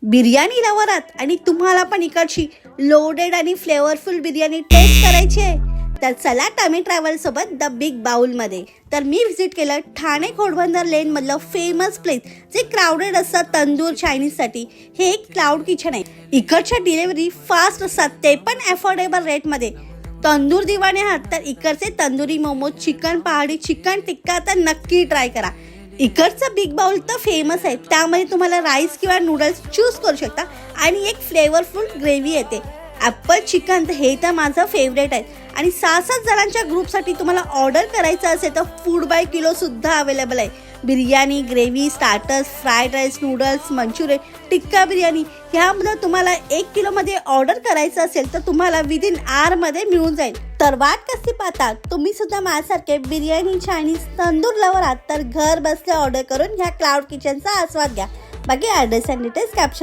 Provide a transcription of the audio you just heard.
Biryani lover आहात आणि तुम्हाला पण इकडची लोडेड आणि फ्लेवरफुल बिर्याणी टेस्ट करायची आहे, तर चला टमी ट्रॅव्हल सोबत द बिग बाउलमध्ये. तर मी व्हिजिट केलं ठाणे घोडबंदर लेनमधलं फेमस प्लेस जे क्राऊडेड असतात तंदूर चायनीजसाठी. हे एक क्लाउड किचन आहे. इकडच्या डिलिव्हरी फास्ट असतात, ते पण अफोर्डेबल रेटमध्ये. तंदूर दिवाणे आहात तर इकडचे तंदुरी मोमो, चिकन पहाडी, चिकन टिक्का तर नक्की ट्राय करा. इकडचं बिग बाउल तर फेमस आहे, त्यामध्ये तुम्हाला राईस किंवा नूडल्स चूज करू शकता आणि एक फ्लेवरफुल ग्रेव्ही येते. ॲपल चिकन हे तर माझं फेवरेट आहे आणि 6-7 जणांच्या ग्रुपसाठी तुम्हाला ऑर्डर करायचं असेल तर फूड बाय किलो सुद्धा अवेलेबल आहे. Biryani, gravy, starters, fried rice, noodles, Manchurian, tikka biryani ह्यामध्ये तुम्हाला 1 किलोमध्ये ऑर्डर करायचं असेल तर तुम्हाला विदिन आरमध्ये मिळून जाईल. तर वाट कशी पाहतात, तुम्ही सुद्धा माझ्यासारखे बिर्याणी, चायनीज, तंदूर लवर आहात तर घर बसल्या ऑर्डर करून ह्या क्लाउड किचनचा आस्वाद घ्या. बाकी ॲड्रेस अँड डिटेल्स कॅप्शन